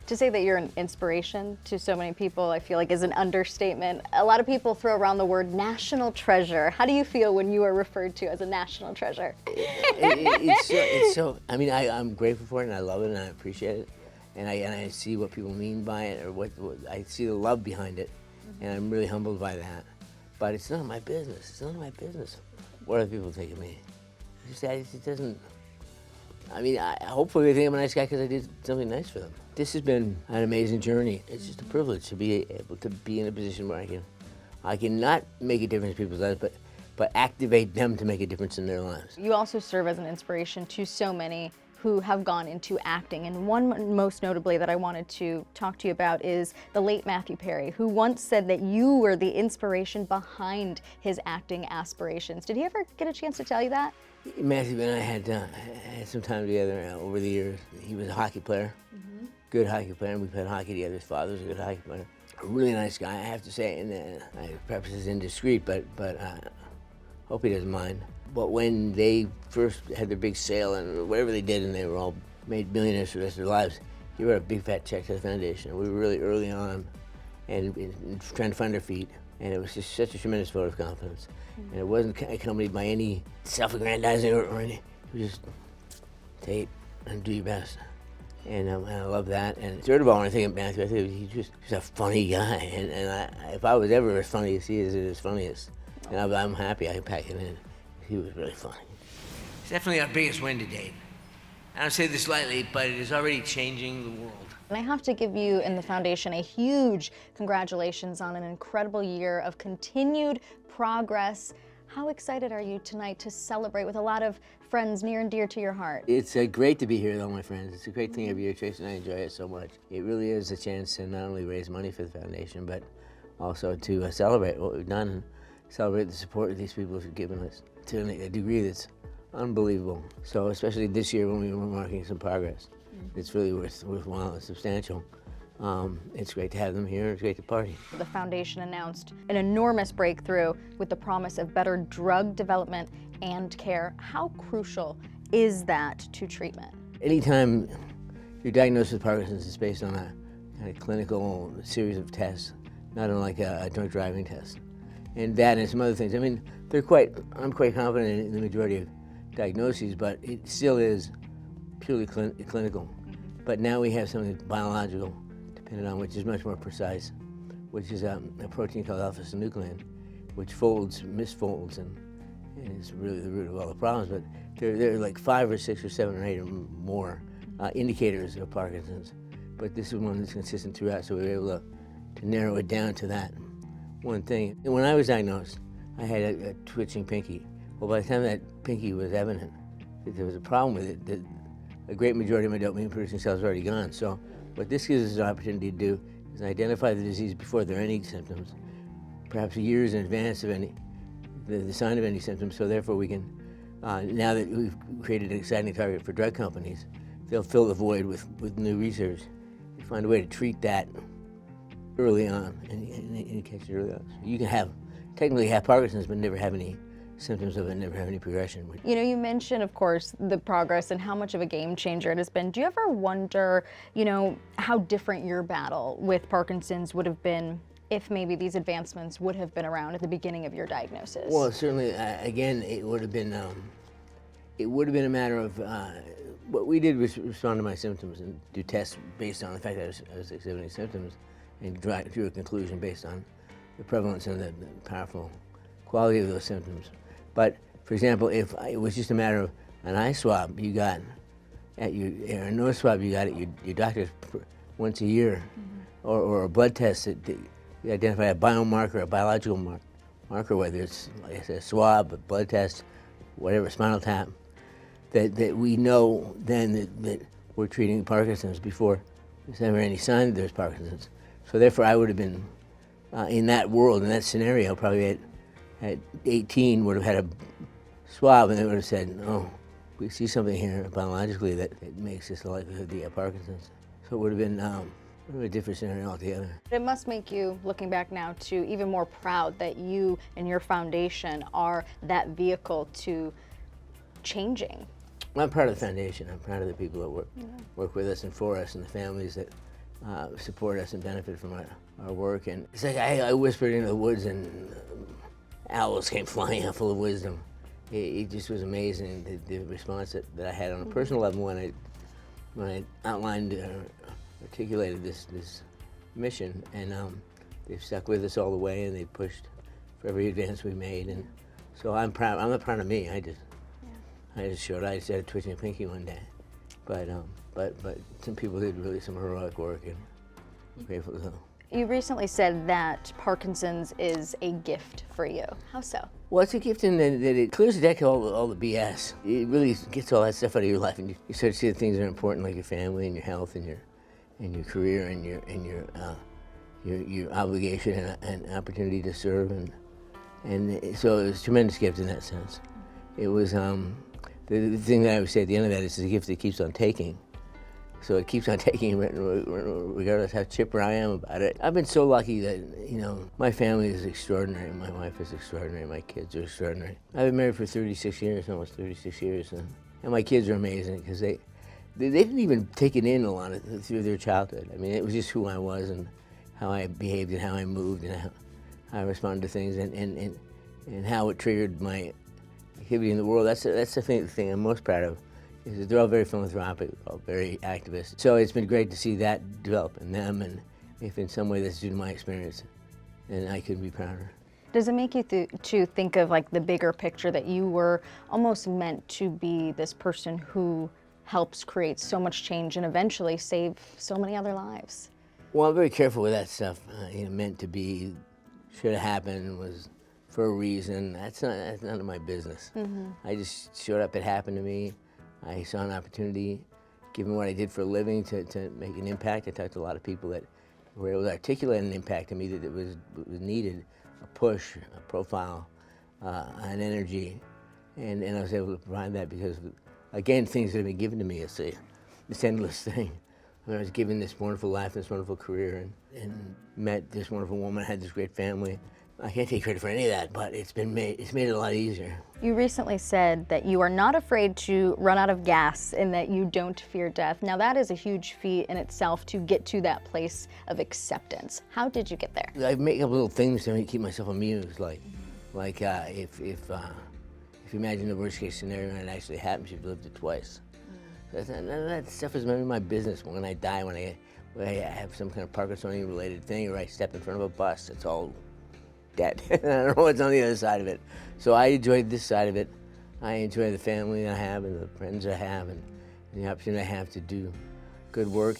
To say that you're an inspiration to so many people, I feel like is an understatement. A lot of people throw around the word national treasure. How do you feel when you are referred to as a national treasure? I mean, I'm grateful for it, and I love it, and I appreciate it, and I see what people mean by it, or what I see the love behind it, and I'm really humbled by that. But it's none of my business. It's none of my business what other people think of me. It doesn't. I mean, hopefully they think I'm a nice guy because I did something nice for them. This has been an amazing journey. It's just a privilege to be able to be in a position where I can not make a difference in people's lives, but activate them to make a difference in their lives. You also serve as an inspiration to so many who have gone into acting, and one most notably that I wanted to talk to you about is the late Matthew Perry, who once said that you were the inspiration behind his acting aspirations. Did he ever get a chance to tell you that? Matthew and I had some time together over the years. He was a hockey player, good hockey player, and we played hockey together. His father was a good hockey player. A really nice guy, I have to say, and perhaps it's indiscreet, but hope he doesn't mind. But when they first had their big sale and whatever they did, and they were all made millionaires for the rest of their lives, he wrote a big fat check to the foundation. We were really early on and trying to find our feet. And it was just such a tremendous vote of confidence. And it wasn't accompanied by any self-aggrandizing or anything. It was just take and do your best. And I love that. And third of all, when I think of Matthew, I think he's a funny guy. And if I was ever as funny as he is, it is funniest. And I'm happy I can pack it in. He was really funny. It's definitely our biggest win to date. I don't say this lightly, but it is already changing the world. And I have to give you and the foundation a huge congratulations on an incredible year of continued progress. How excited are you tonight to celebrate with a lot of friends near and dear to your heart? It's great to be here with all my friends. It's a great thing every year, Tracy, and I enjoy it so much. It really is a chance to not only raise money for the foundation, but also to celebrate what we've done and celebrate the support that these people have given us to a degree that's unbelievable. So especially this year when we were marking some progress. It's really worthwhile and substantial. It's great to have them here. It's great to party. The foundation announced an enormous breakthrough with the promise of better drug development and care. How crucial is that to treatment? Anytime you're diagnosed with Parkinson's, it's based on a kind of clinical series of tests, not unlike a drunk driving test. And that and some other things. I mean, I'm quite confident in the majority of diagnoses, but it still is purely clinical. But now we have something biological, depending on which is much more precise, which is a protein called alpha-synuclein, which misfolds, and is really the root of all the problems. But there are like 5 or 6 or 7 or 8 or more indicators of Parkinson's. But this is one that's consistent throughout, so we were able to narrow it down to that one thing. And when I was diagnosed, I had a twitching pinky. Well, by the time that pinky was evident, that there was a problem with it, that a great majority of my dopamine-producing cells are already gone. So what this gives us an opportunity to do is identify the disease before there are any symptoms, perhaps years in advance of the sign of any symptoms. So therefore we can, now that we've created an exciting target for drug companies, they'll fill the void with new research and find a way to treat that early on and catch it early on. So you can technically have Parkinson's but never have any symptoms of it, never have any progression. You know, you mentioned, of course, the progress and how much of a game changer it has been. Do you ever wonder, how different your battle with Parkinson's would have been if maybe these advancements would have been around at the beginning of your diagnosis? Well, certainly, again, it would have been a matter of, what we did was respond to my symptoms and do tests based on the fact that I was exhibiting symptoms and drew a conclusion based on the prevalence and the powerful quality of those symptoms. But, for example, if it was just a matter of an eye swab you got or a nose swab you got at your doctor once a year, or a blood test that you identify a biomarker, a biological marker, whether it's like a swab, a blood test, whatever, spinal tap, that we know then that we're treating Parkinson's before there's ever any sign that there's Parkinson's. So therefore I would have been, in that world, in that scenario, probably at 18 would have had a swab and they would have said, oh, we see something here biologically that makes this the likelihood that you have Parkinson's. So it would have been a different scenario altogether. It must make you, looking back now, to even more proud that you and your foundation are that vehicle to changing. I'm proud of the foundation. I'm proud of the people that work with us and for us, and the families that support us and benefit from our work. And it's like I whispered into the woods and owls came flying out full of wisdom. It just was amazing, the response that I had on a personal level when I outlined, articulated this mission, and they've stuck with us all the way, and they pushed for every advance we made, and so I'm proud. I'm not proud of me. I just showed. I started twitching a pinky one day, but some people did really some heroic work, and I'm grateful to them. You recently said that Parkinson's is a gift for you. How so? Well, it's a gift in that it clears the deck of all the BS. It really gets all that stuff out of your life, and you start to see the things that are important, like your family and your health and your career and your obligation and opportunity to serve, and so it was a tremendous gift in that sense. It was the thing that I would say at the end of that is a gift that keeps on taking. So it keeps on taking regardless how chipper I am about it. I've been so lucky that, my family is extraordinary. My wife is extraordinary. My kids are extraordinary. I've been married for 36 years, almost 36 years, and my kids are amazing because they didn't even take it in a lot through their childhood. I mean, it was just who I was and how I behaved and how I moved and how I responded to things and how it triggered my activity in the world. That's the thing I'm most proud of. They're all very philanthropic, all very activist. So it's been great to see that develop in them, and if in some way that's due to my experience, then I couldn't be prouder. Does it make you to think of like the bigger picture that you were almost meant to be this person who helps create so much change and eventually save so many other lives? Well, I'm very careful with that stuff. Meant to be, should have happened, was for a reason. That's none of my business. Mm-hmm. I just showed up, it happened to me. I saw an opportunity, given what I did for a living, to make an impact. I talked to a lot of people that were able to articulate an impact to me that it was needed, a push, a profile, an energy, and I was able to provide that because, again, things that have been given to me. It's this endless thing. I was given this wonderful life, this wonderful career, and met this wonderful woman, had this great family. I can't take credit for any of that, but it's made it a lot easier. You recently said that you are not afraid to run out of gas and that you don't fear death. Now that is a huge feat in itself to get to that place of acceptance. How did you get there? I make up little things to keep myself amused, like if you imagine the worst case scenario and it actually happens, you've lived it twice. None of that stuff is none of my business. When I die, when I have some kind of Parkinsonian related thing, or I step in front of a bus, it's all dead. I don't know what's on the other side of it. So I enjoyed this side of it. I enjoy the family I have and the friends I have and the opportunity I have to do good work.